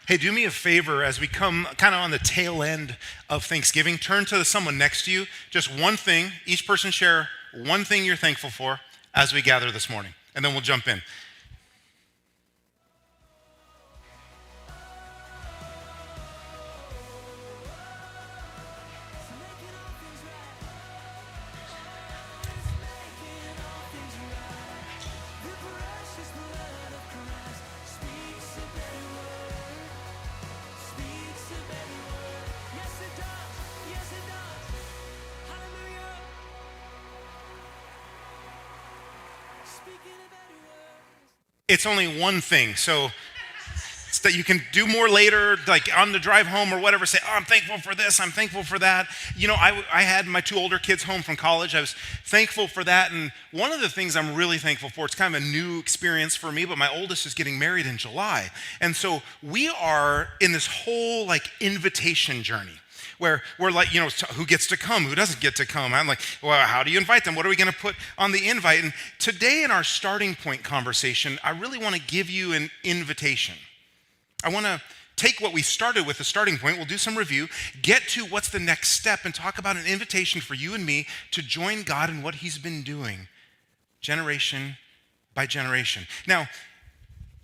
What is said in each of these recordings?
Hey, do me a favor as we come kind of on the tail end of Thanksgiving. Turn to someone next to you. Just one thing. Each person share one thing you're thankful for as we gather this morning. And then we'll jump in. It's only one thing. So it's that you can do more later, like on the drive home or whatever, say, oh, I'm thankful for this, I'm thankful for that. You know, I had my two older kids home from college. I was thankful for that. And one of the things I'm really thankful for, it's kind of a new experience for me, but my oldest is getting married in July. And so we are in this whole like invitation journey, where we're like, you know, who gets to come, who doesn't get to come? I'm like, well, how do you invite them? What are we going to put on the invite? And today in our starting point conversation, I really want to give you an invitation. I want to take what we started with, the starting point, we'll do some review, get to what's the next step, and talk about an invitation for you and me to join God in what he's been doing generation by generation. Now,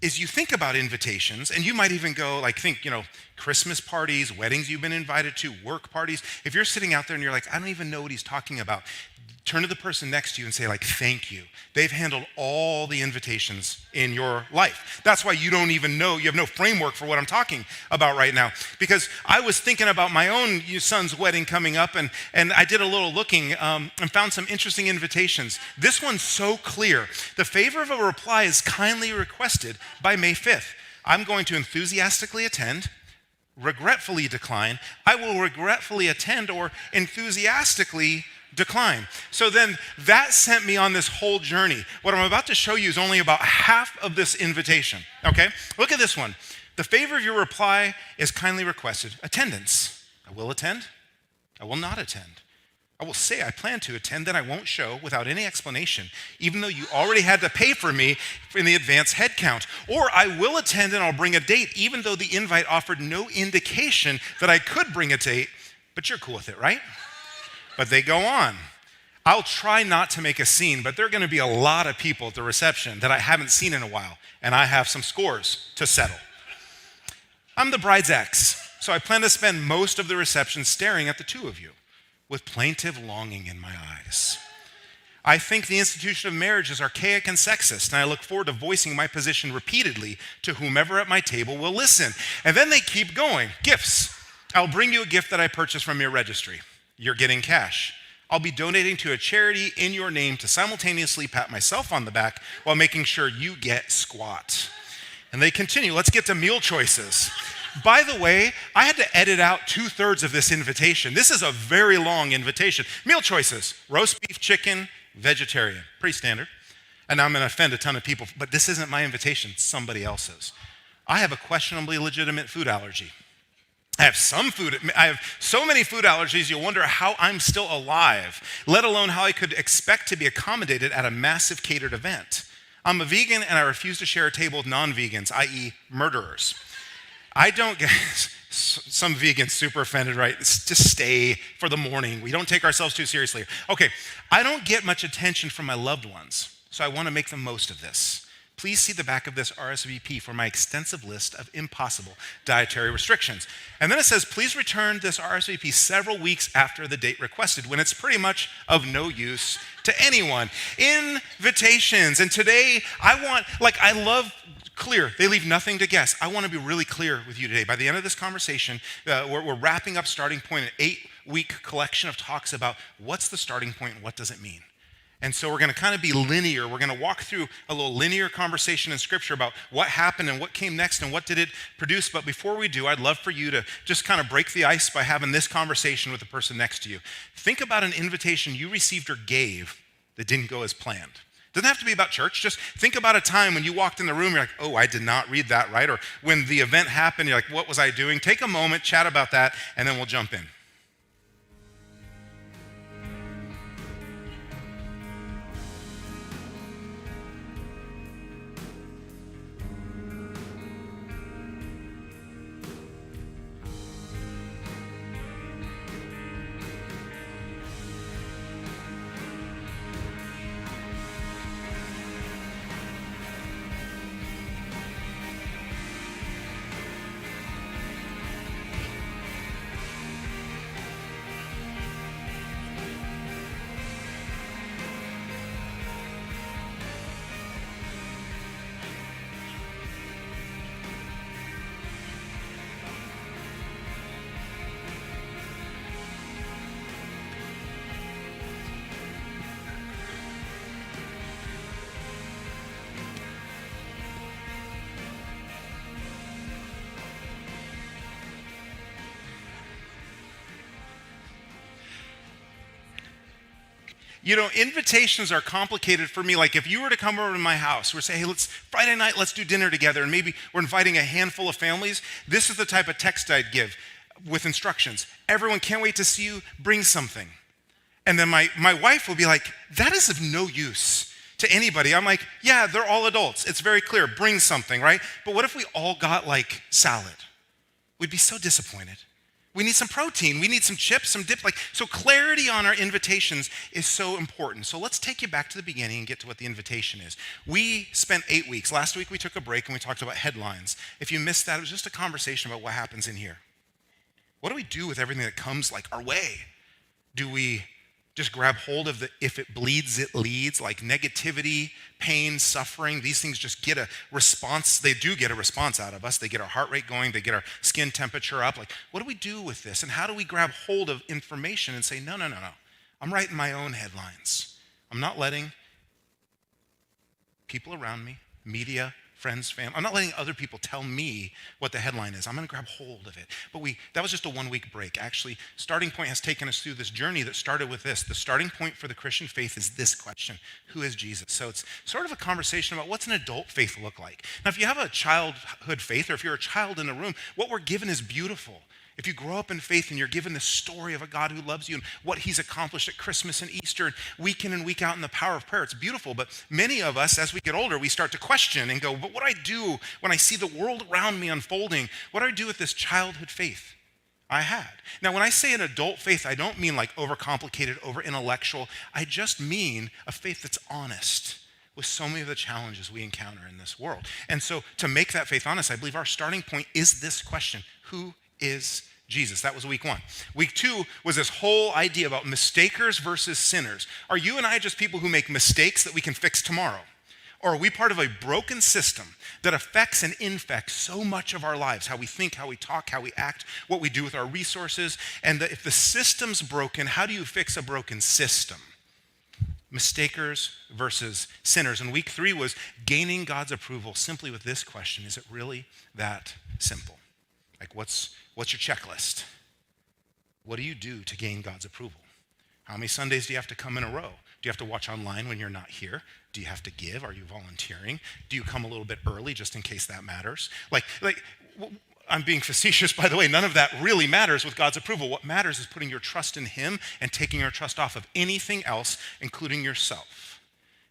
as you think about invitations, and you might even go like think, you know, Christmas parties, weddings you've been invited to, work parties. If you're sitting out there and you're like, I don't even know what he's talking about, turn to the person next to you and say like, thank you. They've handled all the invitations in your life. That's why you don't even know, you have no framework for what I'm talking about right now. Because I was thinking about my own son's wedding coming up, and I did a little looking and found some interesting invitations. This one's so clear. The favor of a reply is kindly requested by May 5th. I'm going to enthusiastically attend, regretfully decline. I will regretfully attend or enthusiastically decline. So then that sent me on this whole journey. What I'm about to show you is only about half of this invitation, okay? Look at this one. The favor of your reply is kindly requested. Attendance. I will attend. I will not attend. I will say I plan to attend, then I won't show without any explanation, even though you already had to pay for me in the advance head count. Or I will attend and I'll bring a date, even though the invite offered no indication that I could bring a date, but you're cool with it, right? But they go on. I'll try not to make a scene, but there are going to be a lot of people at the reception that I haven't seen in a while, and I have some scores to settle. I'm the bride's ex, so I plan to spend most of the reception staring at the two of you with plaintive longing in my eyes. I think the institution of marriage is archaic and sexist, and I look forward to voicing my position repeatedly to whomever at my table will listen. And then they keep going. Gifts. I'll bring you a gift that I purchased from your registry. You're getting cash. I'll be donating to a charity in your name to simultaneously pat myself on the back while making sure you get squat. And they continue. Let's get to meal choices. By the way, I had to edit out 2/3 of this invitation. This is a very long invitation. Meal choices: roast beef, chicken, vegetarian. Pretty standard. And I'm going to offend a ton of people, but this isn't my invitation, it's somebody else's. I have a questionably legitimate food allergy. I have so many food allergies, you'll wonder how I'm still alive, let alone how I could expect to be accommodated at a massive catered event. I'm a vegan and I refuse to share a table with non-vegans, i.e. murderers. I don't get, some vegans super offended, right? Just stay for the morning. We don't take ourselves too seriously. Okay, I don't get much attention from my loved ones, so I want to make the most of this. Please see the back of this RSVP for my extensive list of impossible dietary restrictions. And then it says, please return this RSVP several weeks after the date requested, when it's pretty much of no use to anyone. Invitations. And today, I love clear. They leave nothing to guess. I want to be really clear with you today. By the end of this conversation, we're wrapping up Starting Point, an 8-week collection of talks about what's the starting point and what does it mean. And so we're going to kind of be linear. We're going to walk through a little linear conversation in Scripture about what happened and what came next and what did it produce. But before we do, I'd love for you to just kind of break the ice by having this conversation with the person next to you. Think about an invitation you received or gave that didn't go as planned. Doesn't have to be about church. Just think about a time when you walked in the room, you're like, oh, I did not read that right. Or when the event happened, you're like, what was I doing? Take a moment, chat about that, and then we'll jump in. Invitations are complicated for me. Like if you were to come over to my house, we're saying, hey, Friday night, let's do dinner together. And maybe we're inviting a handful of families. This is the type of text I'd give with instructions. Everyone can't wait to see you, bring something. And then my wife will be like, that is of no use to anybody. I'm like, yeah, they're all adults. It's very clear, bring something, right? But what if we all got like salad? We'd be so disappointed. We need some protein. We need some chips, some dip. So clarity on our invitations is so important. So let's take you back to the beginning and get to what the invitation is. We spent 8 weeks. Last week we took a break and we talked about headlines. If you missed that, it was just a conversation about what happens in here. What do we do with everything that comes like our way? Do we just grab hold of the if it bleeds, it leads, like negativity, pain, suffering? These things just get a response. They do get a response out of us. They get our heart rate going. They get our skin temperature up. Like, what do we do with this? And how do we grab hold of information and say, no. I'm writing my own headlines. I'm not letting people around me, media, friends, family, I'm not letting other people tell me what the headline is. I'm going to grab hold of it. But that was just a 1 week break. Actually, Starting Point has taken us through this journey that started with this. The starting point for the Christian faith is this question: who is Jesus? So it's sort of a conversation about what's an adult faith look like. Now, if you have a childhood faith, or if you're a child in the room, what we're given is beautiful. If you grow up in faith and you're given the story of a God who loves you and what he's accomplished at Christmas and Easter and week in and week out in the power of prayer, it's beautiful. But many of us, as we get older, we start to question and go, but what do I do when I see the world around me unfolding? What do I do with this childhood faith I had? Now, when I say an adult faith, I don't mean like overcomplicated, over-intellectual. I just mean a faith that's honest with so many of the challenges we encounter in this world. And so to make that faith honest, I believe our starting point is this question: who is Jesus? That was week 1. Week 2 was this whole idea about mistakers versus sinners. Are you and I just people who make mistakes that we can fix tomorrow? Or are we part of a broken system that affects and infects so much of our lives, how we think, how we talk, how we act, what we do with our resources? And that if the system's broken, how do you fix a broken system? Mistakers versus sinners. And week 3 was gaining God's approval simply with this question: is it really that simple? Like, what's your checklist? What do you do to gain God's approval? How many Sundays do you have to come in a row? Do you have to watch online when you're not here? Do you have to give? Are you volunteering? Do you come a little bit early just in case that matters? I'm being facetious, by the way. None of that really matters with God's approval. What matters is putting your trust in him and taking your trust off of anything else, including yourself,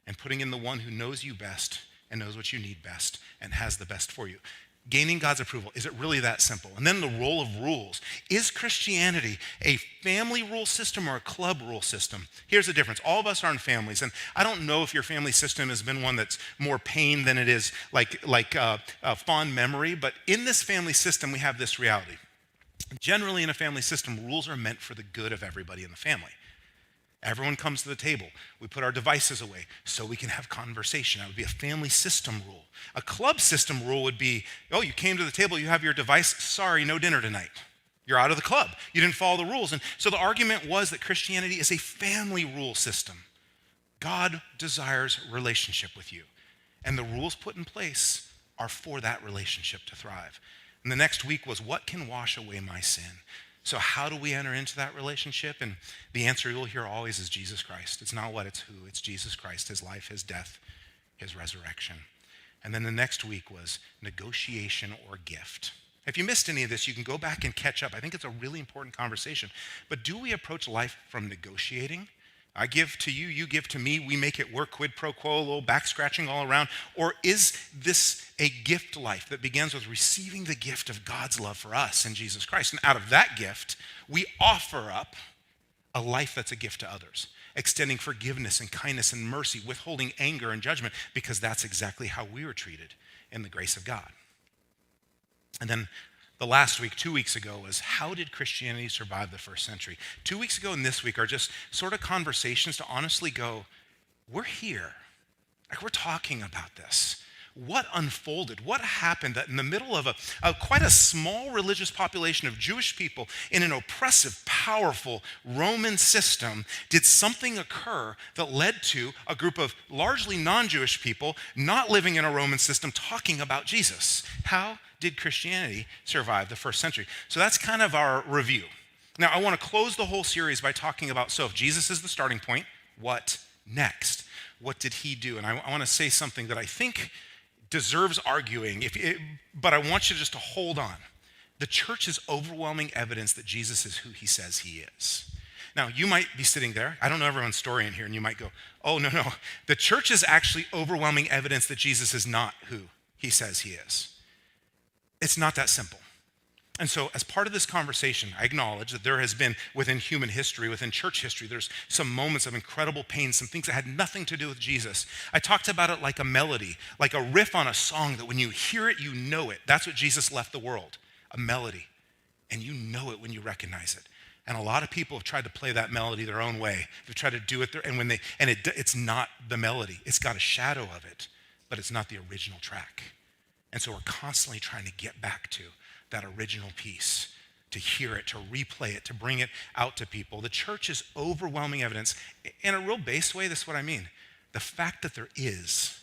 and putting in the one who knows you best and knows what you need best and has the best for you. Gaining God's approval, is it really that simple? And then the role of rules. Is Christianity a family rule system or a club rule system? Here's the difference. All of us are in families, and I don't know if your family system has been one that's more pain than it is like fond memory, but in this family system, we have this reality. Generally, in a family system, rules are meant for the good of everybody in the family. Everyone comes to the table. We put our devices away so we can have conversation. That would be a family system rule. A club system rule would be, oh, you came to the table, you have your device, sorry, no dinner tonight. You're out of the club. You didn't follow the rules. And so the argument was that Christianity is a family rule system. God desires relationship with you. And the rules put in place are for that relationship to thrive. And the next week was, what can wash away my sin? So how do we enter into that relationship? And the answer you'll hear always is Jesus Christ. It's not what, it's who. It's Jesus Christ, his life, his death, his resurrection. And then the next week was negotiation or gift. If you missed any of this, you can go back and catch up. I think it's a really important conversation. But do we approach life from negotiating? I give to you, you give to me, we make it work, quid pro quo, a little back scratching all around? Or is this a gift life that begins with receiving the gift of God's love for us in Jesus Christ? And out of that gift, we offer up a life that's a gift to others, extending forgiveness and kindness and mercy, withholding anger and judgment, because that's exactly how we were treated in the grace of God. And then the last week, 2 weeks ago, was how did Christianity survive the first century? 2 weeks ago and this week are just sort of conversations to honestly go, we're here. Like, we're talking about this. What unfolded? What happened that in the middle of quite a small religious population of Jewish people in an oppressive, powerful Roman system, did something occur that led to a group of largely non-Jewish people not living in a Roman system talking about Jesus? How did Christianity survive the first century? So that's kind of our review. Now, I want to close the whole series by talking about, so if Jesus is the starting point, What next? What did he do? And I want to say something that I think deserves arguing, but I want you just to hold on. The church is overwhelming evidence that Jesus is who he says he is. Now, you might be sitting there. I don't know everyone's story in here, and you might go, oh, no. The church is actually overwhelming evidence that Jesus is not who he says he is. It's not that simple. And so as part of this conversation, I acknowledge that there has been, within human history, within church history, there's some moments of incredible pain, some things that had nothing to do with Jesus. I talked about it like a melody, like a riff on a song that when you hear it, you know it. That's what Jesus left the world, a melody. And you know it when you recognize it. And a lot of people have tried to play that melody their own way. They've tried to do it, it's not the melody. It's got a shadow of it, but it's not the original track. And so we're constantly trying to get back to that original piece, to hear it, to replay it, to bring it out to people. The church is overwhelming evidence. In a real base way, this is what I mean. The fact that there is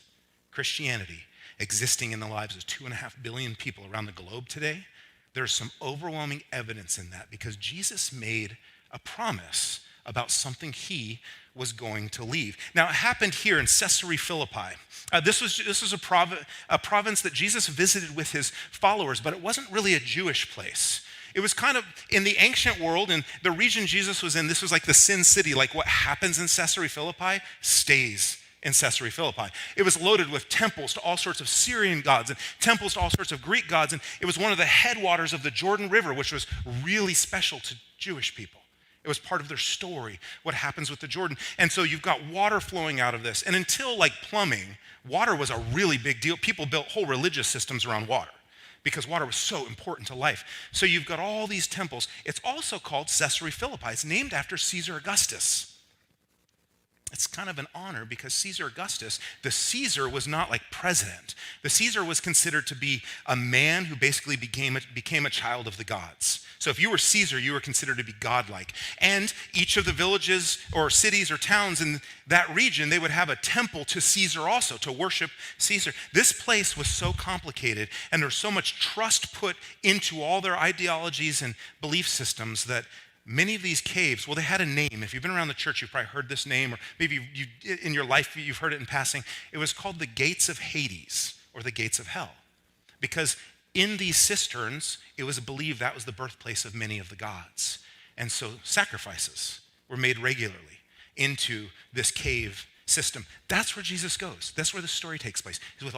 Christianity existing in the lives of 2.5 billion people around the globe today, there's some overwhelming evidence in that because Jesus made a promise about something he was going to leave. Now, it happened here in Caesarea Philippi. This was a province that Jesus visited with his followers, but it wasn't really a Jewish place. It was kind of, in the ancient world, in the region Jesus was in, this was like the Sin City, like what happens in Caesarea Philippi stays in Caesarea Philippi. It was loaded with temples to all sorts of Syrian gods and temples to all sorts of Greek gods, and it was one of the headwaters of the Jordan River, which was really special to Jewish people. It was part of their story, what happens with the Jordan. And so you've got water flowing out of this. And until like plumbing, water was a really big deal. People built whole religious systems around water because water was so important to life. So you've got all these temples. It's also called Caesarea Philippi. It's named after Caesar Augustus. It's kind of an honor because Caesar Augustus, the Caesar was not like president. The Caesar was considered to be a man who basically became a child of the gods. So if you were Caesar, you were considered to be godlike. And each of the villages or cities or towns in that region, they would have a temple to Caesar also, to worship Caesar. This place was so complicated and there's so much trust put into all their ideologies and belief systems that many of these caves, well, they had a name. If you've been around the church, you've probably heard this name, or maybe in your life you've heard it in passing. It was called the gates of Hades, or the gates of hell. Because in these cisterns, it was believed that was the birthplace of many of the gods. And so sacrifices were made regularly into this cave system. That's where Jesus goes. That's where the story takes place. He's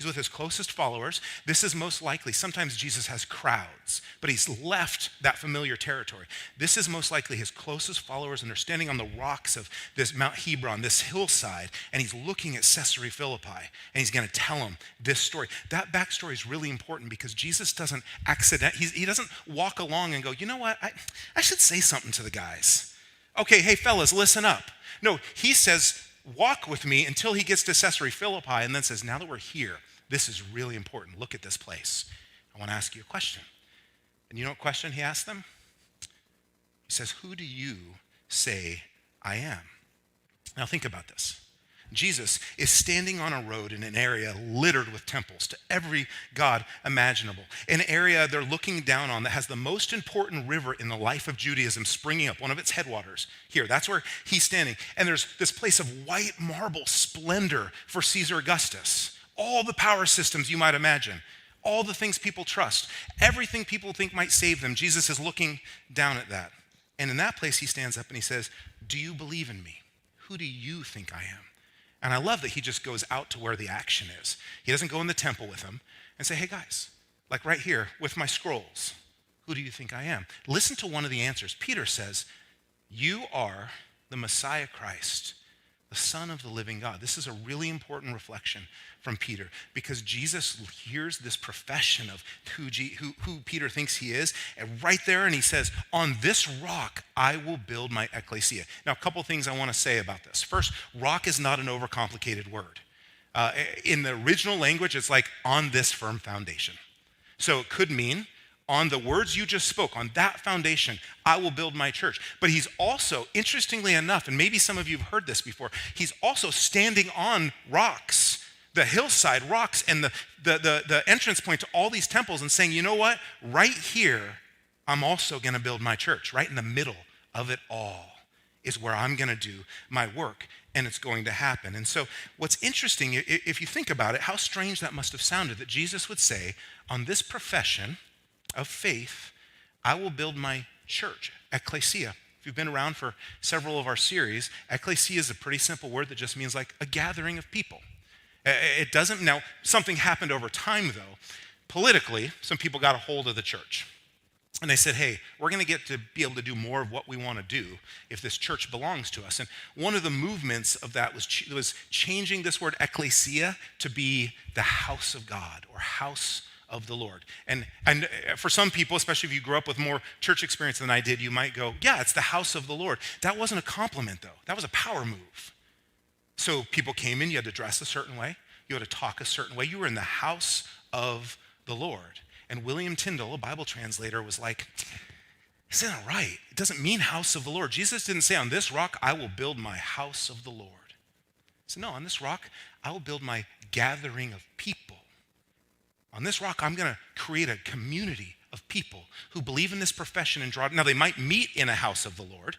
with his closest followers. This is most likely, sometimes Jesus has crowds, but he's left that familiar territory. This is most likely his closest followers, and they're standing on the rocks of this Mount Hebron, this hillside, and he's looking at Caesarea Philippi, and he's going to tell them this story. That backstory is really important because Jesus doesn't he doesn't walk along and go, you know what, I should say something to the guys. Okay, hey fellas, listen up. No, he says, walk with me until he gets to Caesarea Philippi and then says, now that we're here, this is really important. Look at this place. I want to ask you a question. And you know what question he asked them? He says, who do you say I am? Now think about this. Jesus is standing on a road in an area littered with temples to every god imaginable. An area they're looking down on that has the most important river in the life of Judaism springing up, one of its headwaters. Here, that's where he's standing. And there's this place of white marble splendor for Caesar Augustus. All the power systems you might imagine. All the things people trust. Everything people think might save them. Jesus is looking down at that. And in that place, he stands up and he says, do you believe in me? Who do you think I am? And I love that he just goes out to where the action is. He doesn't go in the temple with them and say, hey guys, like right here with my scrolls, who do you think I am? Listen to one of the answers. Peter says, you are the Messiah Christ, the Son of the living God. This is a really important reflection from Peter because Jesus hears this profession of who Peter thinks he is, and right there, and he says, on this rock, I will build my ecclesia. Now, a couple things I want to say about this. First, rock is not an overcomplicated word. In the original language, it's like on this firm foundation. So it could mean on the words you just spoke, on that foundation, I will build my church. But he's also, interestingly enough, and maybe some of you have heard this before, he's also standing on rocks, the hillside rocks, and the entrance point to all these temples and saying, you know what? Right here, I'm also going to build my church, right in the middle of it all. is where I'm going to do my work, and it's going to happen. And so what's interesting, if you think about it, how strange that must have sounded that Jesus would say, on this profession of faith, I will build my church, ecclesia. If you've been around for several of our series, ecclesia is a pretty simple word that just means like a gathering of people. It doesn't, now something happened over time though. Politically, some people got a hold of the church. And they said, hey, we're going to get to be able to do more of what we want to do if this church belongs to us. And one of the movements of that was changing this word ecclesia to be the house of God or house of the Lord. And for some people, especially if you grew up with more church experience than I did, you might go, yeah, it's the house of the Lord. That wasn't a compliment, though. That was a power move. So people came in, you had to dress a certain way, you had to talk a certain way. You were in the house of the Lord. And William Tyndale, a Bible translator, was like, this isn't right. It doesn't mean house of the Lord. Jesus didn't say, on this rock, I will build my house of the Lord. He said, no, on this rock, I will build my gathering of people. On this rock, I'm going to create a community of people who believe in this profession and draw. Now, they might meet in a house of the Lord,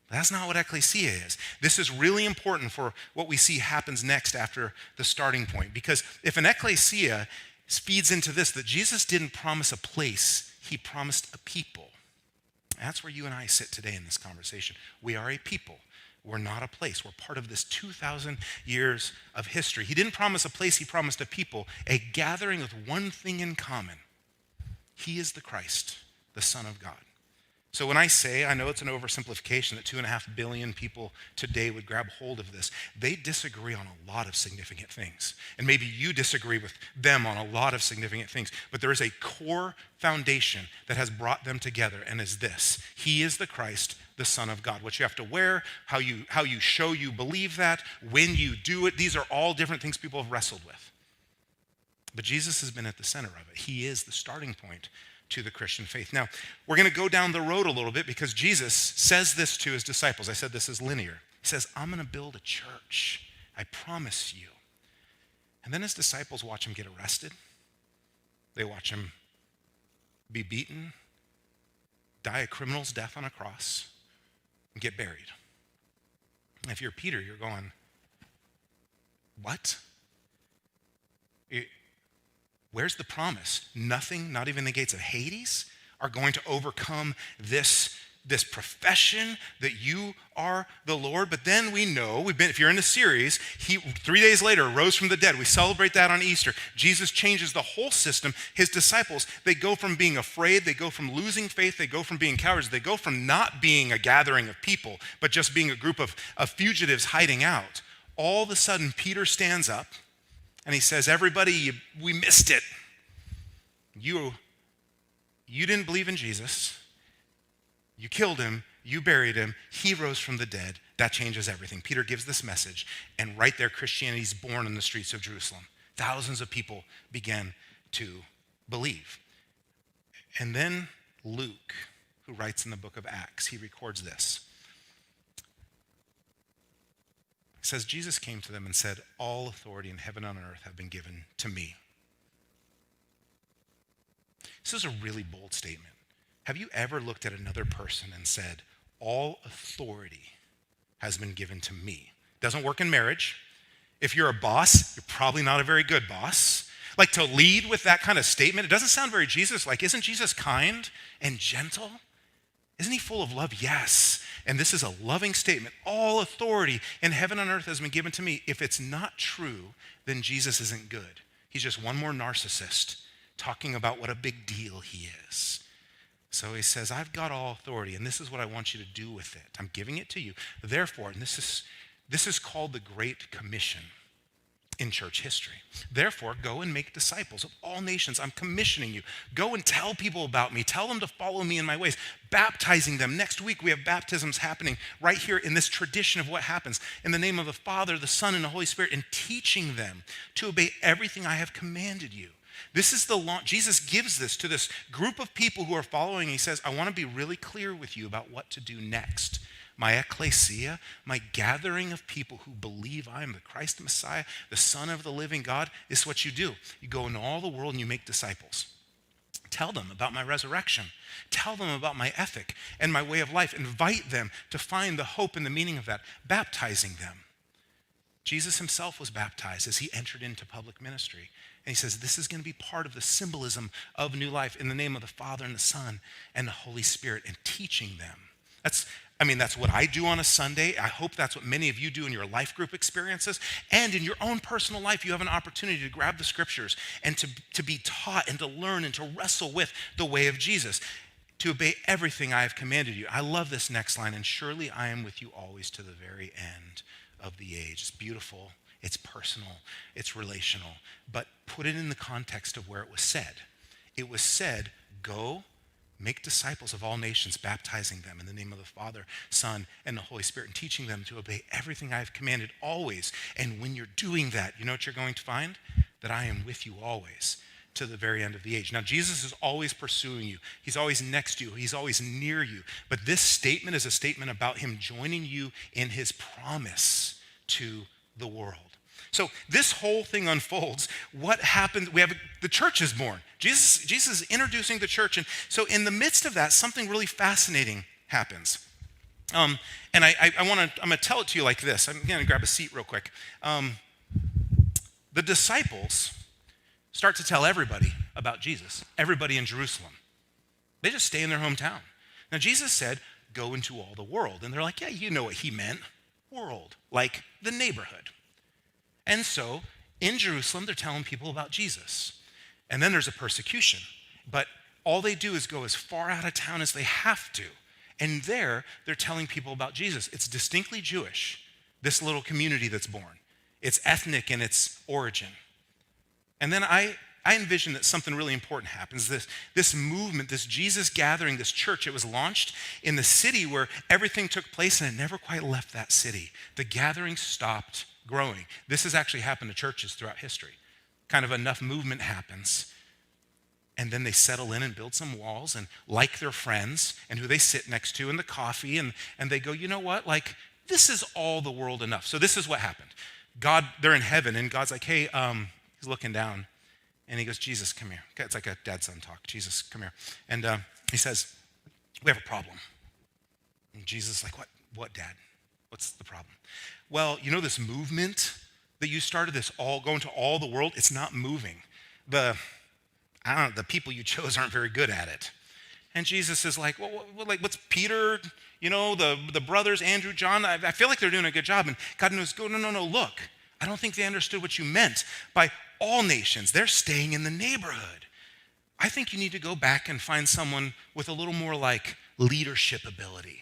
but that's not what ecclesia is. This is really important for what we see happens next after the starting point. Because if an ecclesia feeds into this, that Jesus didn't promise a place, he promised a people. That's where you and I sit today in this conversation. We are a people. We're not a place. We're part of this 2,000 years of history. He didn't promise a place, he promised a people, a gathering with one thing in common. He is the Christ, the Son of God. So when I say, I know it's an oversimplification that 2.5 billion people today would grab hold of this, they disagree on a lot of significant things. And maybe you disagree with them on a lot of significant things, but there is a core foundation that has brought them together, and is this: he is the Christ, the Son of God. What you have to wear, how you show you believe that, when you do it, these are all different things people have wrestled with. But Jesus has been at the center of it. He is the starting point to the Christian faith. Now, we're going to go down the road a little bit because Jesus says this to his disciples. I said this is linear. He says, I'm going to build a church. I promise you. And then his disciples watch him get arrested. They watch him be beaten, die a criminal's death on a cross, and get buried. And if you're Peter, you're going, what? Where's the promise? Nothing, not even the gates of Hades, are going to overcome this profession that you are the Lord. But then we know, if you're in the series, he 3 days later rose from the dead. We celebrate that on Easter. Jesus changes the whole system. His disciples, they go from being afraid, they go from losing faith, they go from being cowards, they go from not being a gathering of people, but just being a group of fugitives hiding out. All of a sudden, Peter stands up and he says, everybody, we missed it. You didn't believe in Jesus. You killed him. You buried him. He rose from the dead. That changes everything. Peter gives this message, and right there, Christianity is born in the streets of Jerusalem. Thousands of people began to believe. And then Luke, who writes in the book of Acts, he records this. It says, Jesus came to them and said, all authority in heaven and on earth have been given to me. This is a really bold statement. Have you ever looked at another person and said, all authority has been given to me? Doesn't work in marriage. If you're a boss, you're probably not a very good boss. Like, to lead with that kind of statement, it doesn't sound very Jesus-like. Isn't Jesus kind and gentle? Isn't he full of love? Yes. And this is a loving statement. All authority in heaven and earth has been given to me. If it's not true, then Jesus isn't good. He's just one more narcissist talking about what a big deal he is. So he says, I've got all authority, and this is what I want you to do with it. I'm giving it to you. Therefore, and this is called the Great Commission in church history. Therefore, go and make disciples of all nations. I'm commissioning you. Go and tell people about me. Tell them to follow me in my ways, baptizing them. Next week, we have baptisms happening right here in this tradition of what happens in the name of the Father, the Son, and the Holy Spirit, and teaching them to obey everything I have commanded you. This is Jesus gives this to this group of people who are following. He says, I want to be really clear with you about what to do next. My ecclesia, my gathering of people who believe I am the Christ Messiah, the Son of the living God, is what you do. You go into all the world and you make disciples. Tell them about my resurrection. Tell them about my ethic and my way of life. Invite them to find the hope and the meaning of that. Baptizing them. Jesus himself was baptized as he entered into public ministry. And he says, this is going to be part of the symbolism of new life in the name of the Father and the Son and the Holy Spirit, and teaching them. That's what I do on a Sunday. I hope that's what many of you do in your life group experiences. And in your own personal life, you have an opportunity to grab the scriptures and to be taught and to learn and to wrestle with the way of Jesus, to obey everything I have commanded you. I love this next line, and surely I am with you always to the very end of the age. It's beautiful. It's personal, it's relational, but put it in the context of where it was said. It was said, go make disciples of all nations, baptizing them in the name of the Father, Son, and the Holy Spirit, and teaching them to obey everything I have commanded always. And when you're doing that, you know what you're going to find? That I am with you always to the very end of the age. Now, Jesus is always pursuing you. He's always next to you. He's always near you. But this statement is a statement about him joining you in his promise to the world. So this whole thing unfolds. What happens? The church is born. Jesus is introducing the church. And so in the midst of that, something really fascinating happens. And I'm going to tell it to you like this. I'm going to grab a seat real quick. The disciples start to tell everybody about Jesus, everybody in Jerusalem. They just stay in their hometown. Now, Jesus said, go into all the world. And they're like, yeah, you know what he meant. World, like the neighborhood. And so in Jerusalem, they're telling people about Jesus. And then there's a persecution. But all they do is go as far out of town as they have to. And there, they're telling people about Jesus. It's distinctly Jewish, this little community that's born. It's ethnic in its origin. And then I envision that something really important happens. This movement, this Jesus gathering, this church, it was launched in the city where everything took place, and it never quite left that city. The gathering stopped growing. This has actually happened to churches throughout history. Kind of enough movement happens, and then they settle in and build some walls and like their friends and who they sit next to and the coffee, and they go, you know what, like this is all the world enough. So this is what happened. God, they're in heaven, and God's like, hey, he's looking down, and he goes, Jesus, come here. Okay, it's like a dad-son talk. Jesus, come here. And he says, we have a problem. And Jesus is like, what, Dad? What's the problem? Well, you know this movement that you started, this all going to all the world? It's not moving. The people you chose aren't very good at it. And Jesus is like, well, what's Peter, the brothers, Andrew, John? I feel like they're doing a good job. And God knows, no, look. I don't think they understood what you meant by all nations. They're staying in the neighborhood. I think you need to go back and find someone with a little more like leadership ability.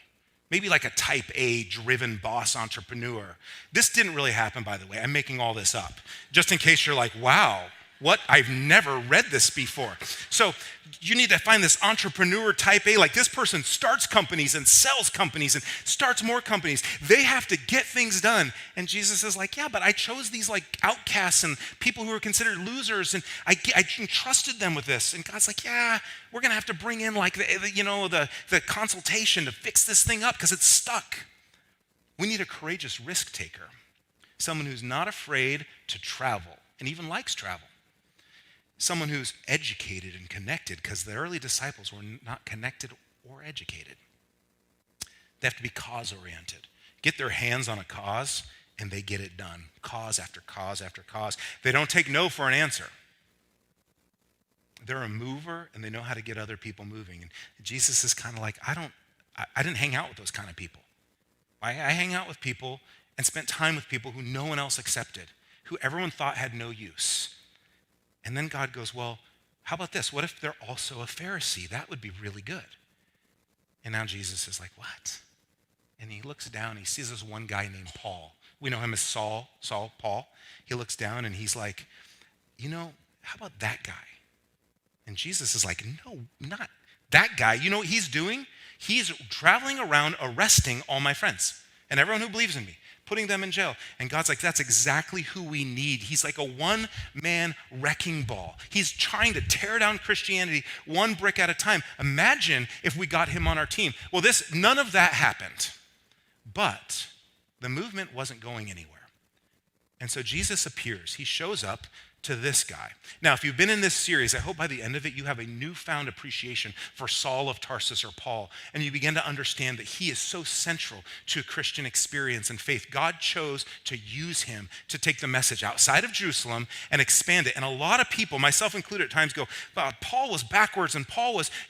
Maybe like a type A driven boss entrepreneur. This didn't really happen, by the way. I'm making all this up. Just in case you're like, wow, what? I've never read this before. So you need to find this entrepreneur type A. Like this person starts companies and sells companies and starts more companies. They have to get things done. And Jesus is like, yeah, but I chose these like outcasts and people who are considered losers, and I entrusted them with this. And God's like, yeah, we're going to have to bring in like the consultation to fix this thing up because it's stuck. We need a courageous risk taker, someone who's not afraid to travel and even likes travel. Someone who's educated and connected, because the early disciples were not connected or educated. They have to be cause-oriented. Get their hands on a cause, and they get it done. Cause after cause after cause. They don't take no for an answer. They're a mover, and they know how to get other people moving. And Jesus is kind of like, I didn't hang out with those kind of people. I hang out with people and spent time with people who no one else accepted, who everyone thought had no use. And then God goes, well, how about this? What if they're also a Pharisee? That would be really good. And now Jesus is like, what? And he looks down, he sees this one guy named Paul. We know him as Paul. He looks down and he's like, how about that guy? And Jesus is like, no, not that guy. You know what he's doing? He's traveling around arresting all my friends and everyone who believes in me, putting them in jail. And God's like, that's exactly who we need. He's like a one-man wrecking ball. He's trying to tear down Christianity one brick at a time. Imagine if we got him on our team. Well, none of that happened. But the movement wasn't going anywhere. And so Jesus appears. He shows up to this guy. Now, if you've been in this series, I hope by the end of it you have a newfound appreciation for Saul of Tarsus or Paul, and you begin to understand that he is so central to Christian experience and faith. God chose to use him to take the message outside of Jerusalem and expand it. And a lot of people, myself included at times, go, "Wow, Paul was backwards and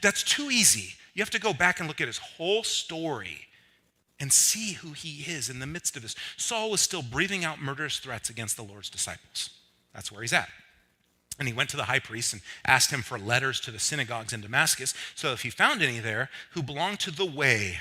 that's too easy." You have to go back and look at his whole story and see who he is in the midst of this. Saul was still breathing out murderous threats against the Lord's disciples. That's where he's at. And he went to the high priest and asked him for letters to the synagogues in Damascus, so if he found any there who belonged to the way.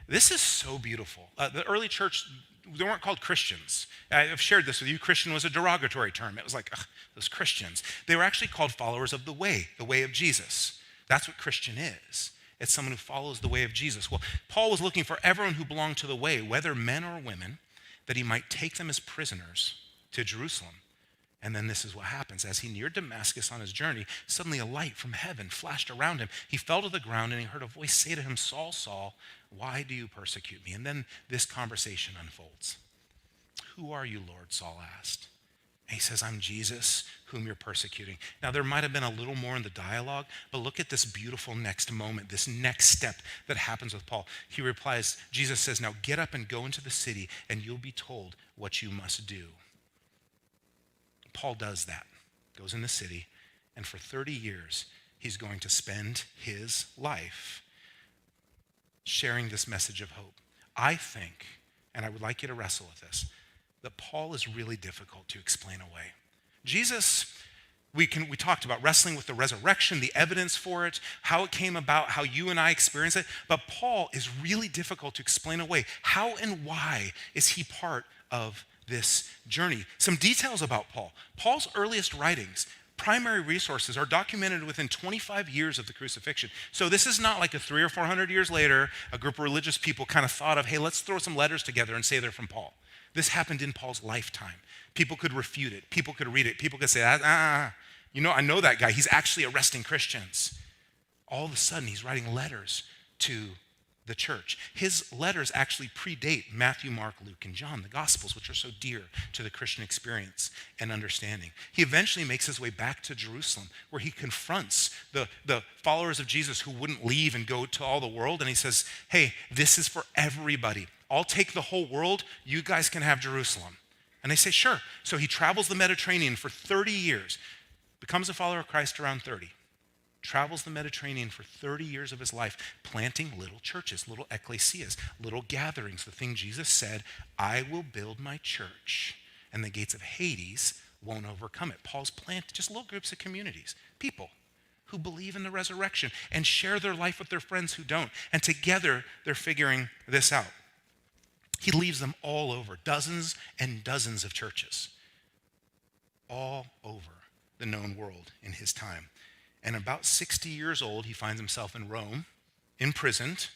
This is so beautiful. The early church, they weren't called Christians. I've shared this with you. Christian was a derogatory term. It was like, ugh, those Christians. They were actually called followers of the way of Jesus. That's what Christian is. It's someone who follows the way of Jesus. Well, Paul was looking for everyone who belonged to the way, whether men or women, that he might take them as prisoners to Jerusalem. And then this is what happens. As he neared Damascus on his journey, suddenly a light from heaven flashed around him. He fell to the ground and he heard a voice say to him, "Saul, Saul, why do you persecute me?" And then this conversation unfolds. "Who are you, Lord?" Saul asked. And he says, "I'm Jesus, whom you're persecuting." Now, there might have been a little more in the dialogue, but look at this beautiful next moment, this next step that happens with Paul. He replies, Jesus says, "Now get up and go into the city, and you'll be told what you must do." Paul does that, goes in the city, and for 30 years, he's going to spend his life sharing this message of hope. I think, and I would like you to wrestle with this, that Paul is really difficult to explain away. Jesus, we talked about wrestling with the resurrection, the evidence for it, how it came about, how you and I experience it, but Paul is really difficult to explain away. How and why is he part of this journey? Some details about Paul. Paul's earliest writings, primary resources, are documented within 25 years of the crucifixion. So this is not like a 300 or 400 years later, a group of religious people kind of thought of, hey, let's throw some letters together and say they're from Paul. This happened in Paul's lifetime. People could refute it. People could read it. People could say, I know that guy. He's actually arresting Christians. All of a sudden, he's writing letters to the church. His letters actually predate Matthew, Mark, Luke, and John, the Gospels, which are so dear to the Christian experience and understanding. He eventually makes his way back to Jerusalem, where he confronts the followers of Jesus who wouldn't leave and go to all the world, and he says, hey, this is for everybody. I'll take the whole world. You guys can have Jerusalem. And they say, sure. So he travels the Mediterranean for 30 years, becomes a follower of Christ around 30. Travels the Mediterranean for 30 years of his life, planting little churches, little ecclesias, little gatherings. The thing Jesus said, I will build my church, and the gates of Hades won't overcome it. Paul's planted just little groups of communities, people who believe in the resurrection and share their life with their friends who don't. And together, they're figuring this out. He leaves them all over, dozens and dozens of churches, all over the known world in his time. And about 60 years old, he finds himself in Rome, imprisoned,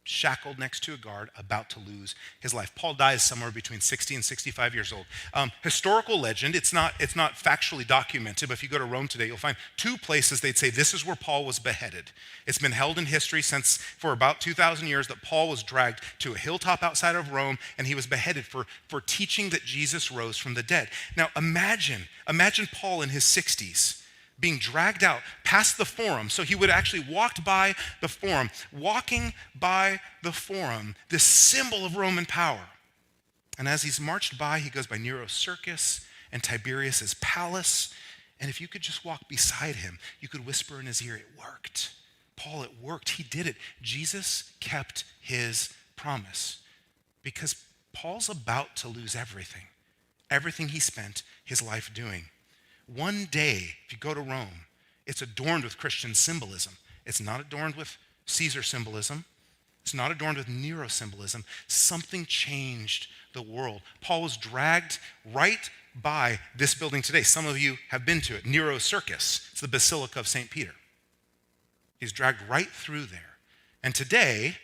shackled next to a guard, about to lose his life. Paul dies somewhere between 60 and 65 years old. Historical legend, it's not factually documented, but if you go to Rome today, you'll find two places they'd say this is where Paul was beheaded. It's been held in history for about 2,000 years that Paul was dragged to a hilltop outside of Rome, and he was beheaded for teaching that Jesus rose from the dead. Now imagine Paul in his 60s, being dragged out past the Forum. So he would actually walked by the Forum, walking by the Forum, this symbol of Roman power. And as he's marched by, he goes by Nero's circus and Tiberius's palace. And if you could just walk beside him, you could whisper in his ear, it worked. Paul, it worked. He did it. Jesus kept his promise, because Paul's about to lose everything he spent his life doing. One day, if you go to Rome, it's adorned with Christian symbolism. It's not adorned with Caesar symbolism. It's not adorned with Nero symbolism. Something changed the world. Paul was dragged right by this building today. Some of you have been to it, Nero's circus. It's the Basilica of St. Peter. He's dragged right through there. And today,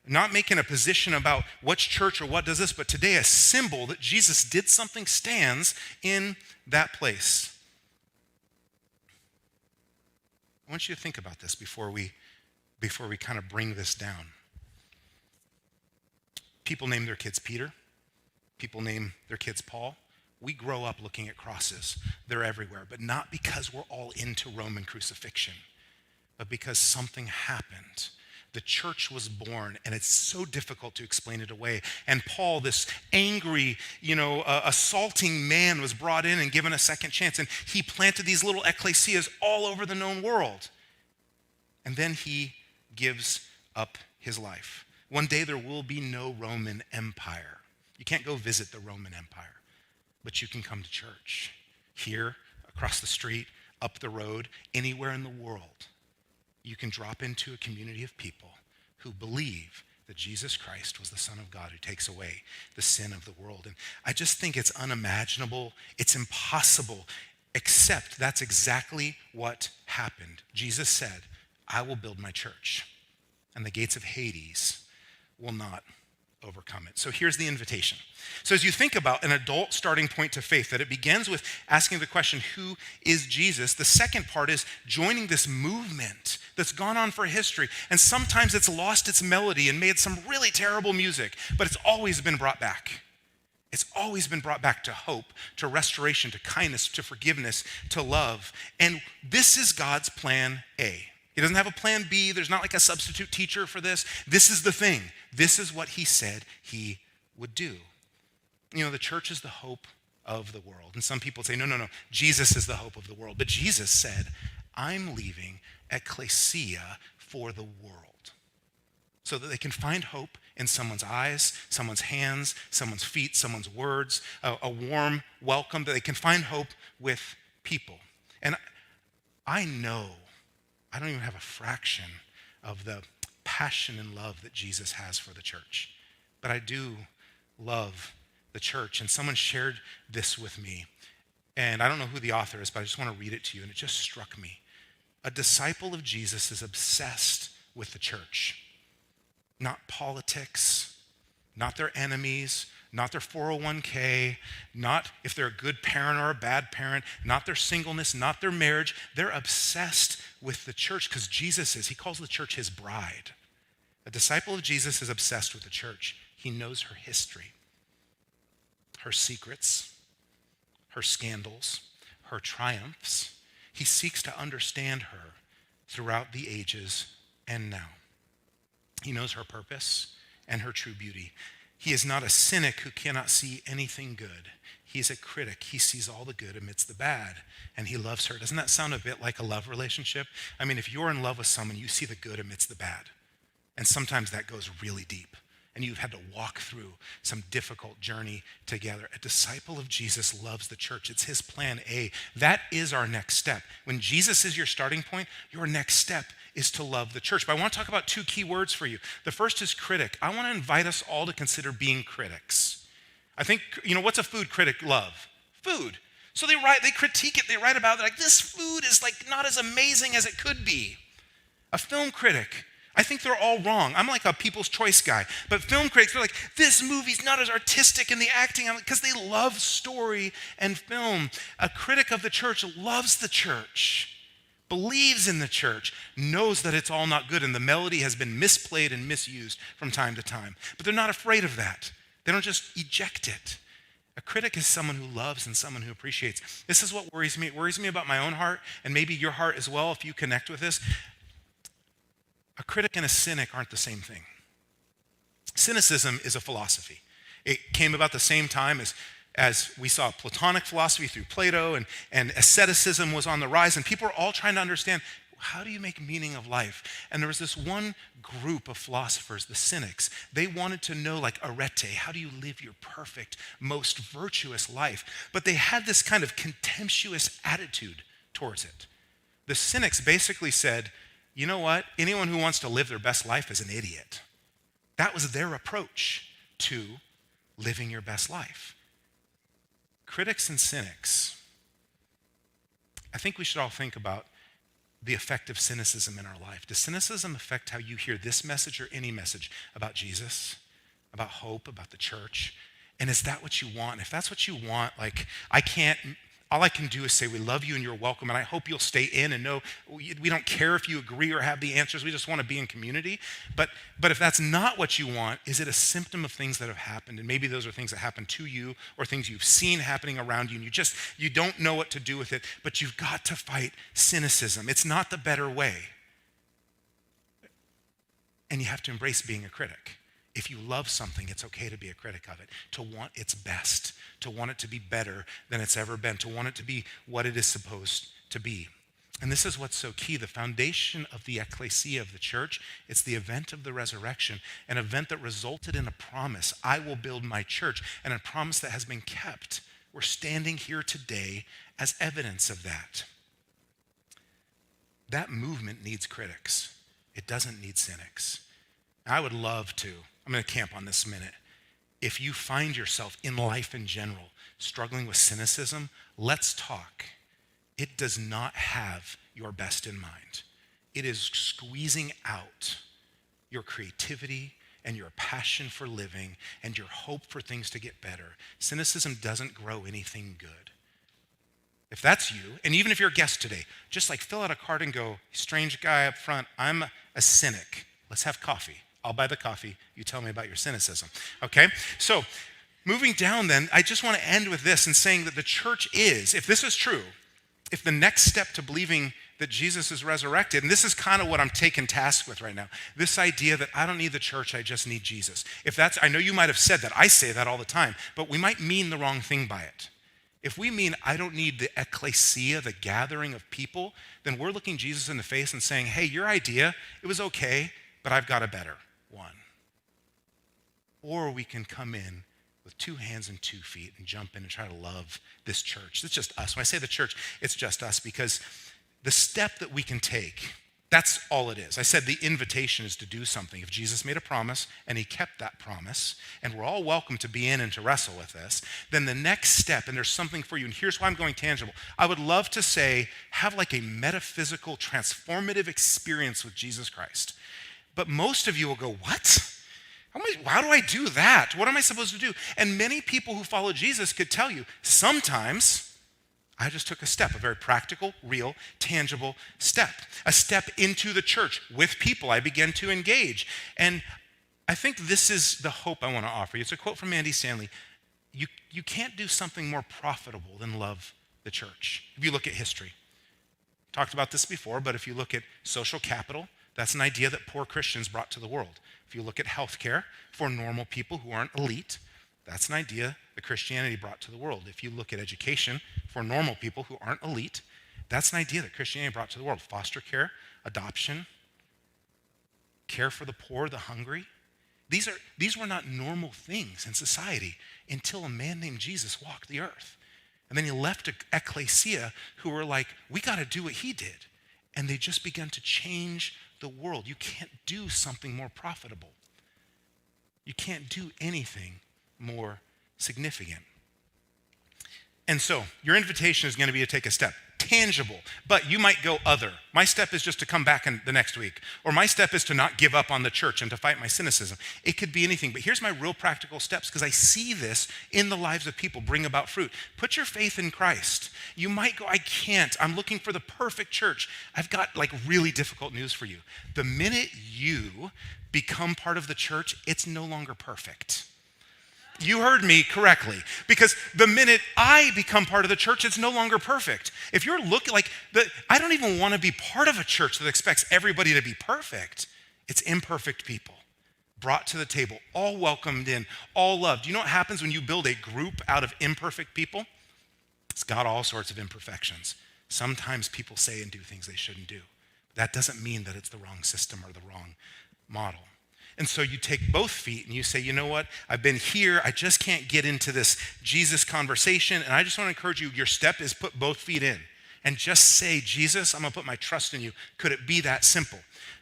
not making a position about which church or what does this, but today a symbol that Jesus did something stands in that place. I want you to think about this before we kind of bring this down. People name their kids Peter. People name their kids Paul. We grow up looking at crosses. They're everywhere, but not because we're all into Roman crucifixion, but because something happened. The church was born, and it's so difficult to explain it away. And Paul, this angry, assaulting man, was brought in and given a second chance, and he planted these little ecclesias all over the known world. And then he gives up his life. One day there will be no Roman Empire. You can't go visit the Roman Empire, but you can come to church here, across the street, up the road, anywhere in the world. You can drop into a community of people who believe that Jesus Christ was the Son of God who takes away the sin of the world. And I just think it's unimaginable, it's impossible, except that's exactly what happened. Jesus said, I will build my church, and the gates of Hades will not overcome it. So here's the invitation. So as you think about an adult starting point to faith, that it begins with asking the question, who is Jesus? The second part is joining this movement that's gone on for history. And sometimes it's lost its melody and made some really terrible music, but it's always been brought back. It's always been brought back to hope, to restoration, to kindness, to forgiveness, to love. And this is God's plan A. He doesn't have a plan B. There's not like a substitute teacher for this. This is the thing. This is what he said he would do. The church is the hope of the world. And some people say, no, Jesus is the hope of the world. But Jesus said, I'm leaving ecclesia for the world, so that they can find hope in someone's eyes, someone's hands, someone's feet, someone's words, a warm welcome, that they can find hope with people. And I know I don't even have a fraction of the passion and love that Jesus has for the church. But I do love the church. And someone shared this with me. And I don't know who the author is, but I just want to read it to you. And it just struck me. A disciple of Jesus is obsessed with the church. Not politics, not their enemies, not their 401k, not if they're a good parent or a bad parent, not their singleness, not their marriage. They're obsessed with the church because Jesus is. He calls the church his bride. A disciple of Jesus is obsessed with the church. He knows her history, her secrets, her scandals, her triumphs. He seeks to understand her throughout the ages and now. He knows her purpose and her true beauty. He is not a cynic who cannot see anything good. He's a critic. He sees all the good amidst the bad, and he loves her. Doesn't that sound a bit like a love relationship? I mean, if you're in love with someone, you see the good amidst the bad. And sometimes that goes really deep, and you've had to walk through some difficult journey together. A disciple of Jesus loves the church. It's his plan A. That is our next step. When Jesus is your starting point, your next step is to love the church. But I want to talk about two key words for you. The first is critic. I want to invite us all to consider being critics. I think, what's a food critic love? Food. So they critique it, they write about it, like this food is like not as amazing as it could be. A film critic, I think they're all wrong. I'm like a People's Choice guy. But film critics, they're like, this movie's not as artistic in the acting, because they love story and film. A critic of the church loves the church, believes in the church, knows that it's all not good, and the melody has been misplayed and misused from time to time. But they're not afraid of that. They don't just eject it. A critic is someone who loves and someone who appreciates. This is what worries me. It worries me about my own heart, and maybe your heart as well if you connect with this. A critic and a cynic aren't the same thing. Cynicism is a philosophy. It came about the same time as we saw Platonic philosophy through Plato, and asceticism was on the rise, and people were all trying to understand, how do you make meaning of life? And there was this one group of philosophers, the cynics. They wanted to know, like arete, how do you live your perfect, most virtuous life? But they had this kind of contemptuous attitude towards it. The cynics basically said, you know what? Anyone who wants to live their best life is an idiot. That was their approach to living your best life. Critics and cynics, I think we should all think about the effect of cynicism in our life. Does cynicism affect how you hear this message or any message about Jesus, about hope, about the church? And is that what you want? If that's what you want, like, all I can do is say, we love you and you're welcome, and I hope you'll stay in and know we don't care if you agree or have the answers. We just want to be in community. But if that's not what you want, is it a symptom of things that have happened? And maybe those are things that happen to you or things you've seen happening around you, and you don't know what to do with it, but you've got to fight cynicism. It's not the better way. And you have to embrace being a critic. If you love something, it's okay to be a critic of it, to want its best, to want it to be better than it's ever been, to want it to be what it is supposed to be. And this is what's so key. The foundation of the ecclesia of the church, it's the event of the resurrection, an event that resulted in a promise. I will build my church, and a promise that has been kept. We're standing here today as evidence of that. That movement needs critics. It doesn't need cynics. I would love to. I'm going to camp on this minute. If you find yourself in life in general struggling with cynicism, let's talk. It does not have your best in mind. It is squeezing out your creativity and your passion for living and your hope for things to get better. Cynicism doesn't grow anything good. If that's you, and even if you're a guest today, just like fill out a card and go, strange guy up front, I'm a cynic. Let's have coffee. I'll buy the coffee. You tell me about your cynicism. Okay? So moving down then, I just want to end with this and saying that the church is, if this is true, if the next step to believing that Jesus is resurrected, and this is kind of what I'm taking task with right now, this idea that I don't need the church, I just need Jesus. If that's, I know you might have said that, I say that all the time, but we might mean the wrong thing by it. If we mean I don't need the ecclesia, the gathering of people, then we're looking Jesus in the face and saying, hey, your idea, it was okay, but I've got a better one. Or we can come in with 2 hands and 2 feet and jump in and try to love this church. It's just us. When I say the church, it's just us, because the step that we can take, that's all it is. I said the invitation is to do something. If Jesus made a promise and he kept that promise, and we're all welcome to be in and to wrestle with this, then the next step, and there's something for you, and here's why I'm going tangible. I would love to say, have like a metaphysical, transformative experience with Jesus Christ. But most of you will go, what? How do I do that? What am I supposed to do? And many people who follow Jesus could tell you, sometimes I just took a step, a very practical, real, tangible step, a step into the church with people I began to engage. And I think this is the hope I want to offer you. It's a quote from Andy Stanley. You can't do something more profitable than love the church. If you look at history, talked about this before, but if you look at social capital, that's an idea that poor Christians brought to the world. If you look at healthcare for normal people who aren't elite, that's an idea that Christianity brought to the world. If you look at education for normal people who aren't elite, that's an idea that Christianity brought to the world. Foster care, adoption, care for the poor, the hungry. These were not normal things in society until a man named Jesus walked the earth. And then he left an ecclesia who were like, we got to do what he did. And they just began to change the world. You can't do something more profitable. You can't do anything more significant. And so your invitation is going to be to take a step. Tangible, but you might go other. My step is just to come back in the next week. Or my step is to not give up on the church and to fight my cynicism. It could be anything, but here's my real practical steps, because I see this in the lives of people bring about fruit. Put your faith in Christ. You might go, I can't. I'm looking for the perfect church. I've got like really difficult news for you. The minute you become part of the church, it's no longer perfect. You heard me correctly, because the minute I become part of the church, it's no longer perfect. If you're looking like, I don't even want to be part of a church that expects everybody to be perfect. It's imperfect people brought to the table, all welcomed in, all loved. You know what happens when you build a group out of imperfect people? It's got all sorts of imperfections. Sometimes people say and do things they shouldn't do. That doesn't mean that it's the wrong system or the wrong model. And so you take both feet and you say, you know what? I've been here. I just can't get into this Jesus conversation. And I just want to encourage you, your step is put both feet in and just say, Jesus, I'm going to put my trust in you. Could it be that simple?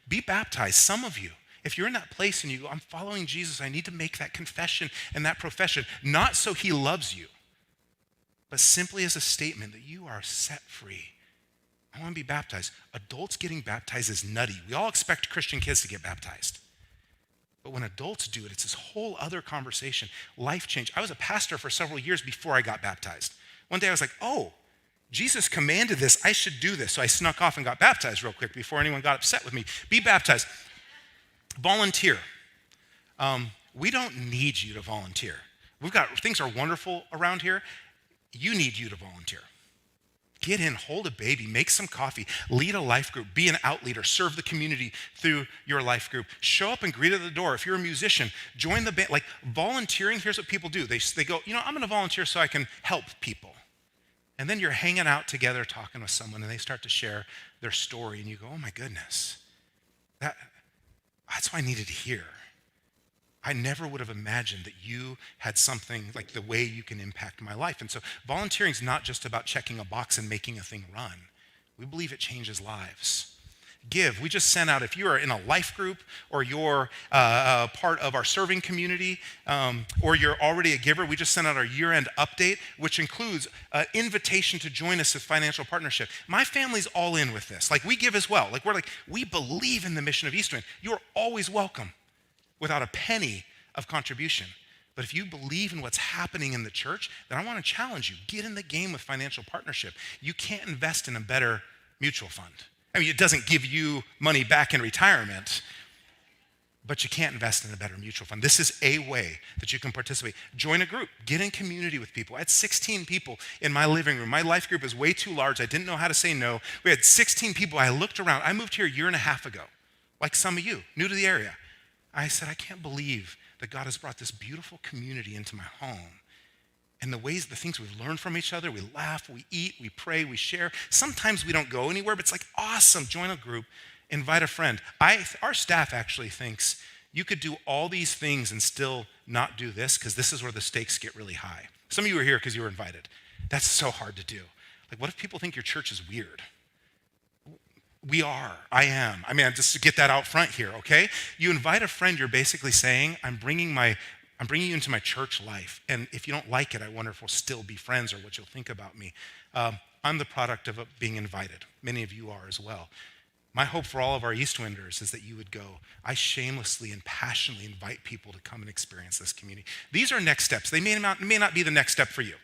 Be baptized. Some of you, if you're in that place and you go, I'm following Jesus, I need to make that confession and that profession, not so he loves you, but simply as a statement that you are set free. I want to be baptized. Adults getting baptized is nutty. We all expect Christian kids to get baptized. But when adults do it, it's this whole other conversation. Life change. I was a pastor for several years before I got baptized. One day I was like, oh, Jesus commanded this. I should do this. So I snuck off and got baptized real quick before anyone got upset with me. Be baptized. Volunteer. We don't need you to volunteer. Things are wonderful around here. You need you to volunteer. Get in, hold a baby, make some coffee, lead a life group, be an out leader, serve the community through your life group. Show up and greet at the door. If you're a musician, join the band. Like volunteering, here's what people do. They go, I'm gonna volunteer so I can help people. And then you're hanging out together talking with someone and they start to share their story and you go, oh my goodness, that's what I needed to hear. I never would have imagined that you had something like the way you can impact my life. And so volunteering is not just about checking a box and making a thing run. We believe it changes lives. Give. We just sent out, if you are in a life group or you're part of our serving community or you're already a giver, we just sent out our year-end update, which includes an invitation to join us with financial partnership. My family's all in with this. Like we give as well. We believe in the mission of Eastwind. You're always welcome without a penny of contribution. But if you believe in what's happening in the church, then I want to challenge you. Get in the game with financial partnership. You can't invest in a better mutual fund. I mean, it doesn't give you money back in retirement, but you can't invest in a better mutual fund. This is a way that you can participate. Join a group. Get in community with people. I had 16 people in my living room. My life group is way too large. I didn't know how to say no. We had 16 people. I looked around. I moved here a year and a half ago, like some of you, new to the area. I said, I can't believe that God has brought this beautiful community into my home. And the things we've learned from each other, we laugh, we eat, we pray, we share. Sometimes we don't go anywhere, but it's like, awesome, join a group, invite a friend. Our staff actually thinks you could do all these things and still not do this because this is where the stakes get really high. Some of you are here because you were invited. That's so hard to do. Like, what if people think your church is weird? We are. I am. I mean, just to get that out front here, okay? You invite a friend, you're basically saying, I'm bringing you into my church life. And if you don't like it, I wonder if we'll still be friends or what you'll think about me. I'm the product of being invited. Many of you are as well. My hope for all of our Eastwinders is that you would go, I shamelessly and passionately invite people to come and experience this community. These are next steps. They may not be the next step for you.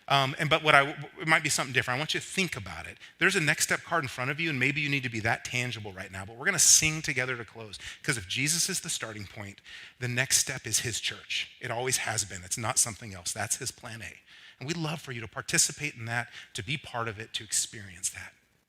But it might be something different. I want you to think about it. There's a next step card in front of you, and maybe you need to be that tangible right now. But we're going to sing together to close. Because if Jesus is the starting point, the next step is his church. It always has been. It's not something else. That's his plan A. And we'd love for you to participate in that, to be part of it, to experience that.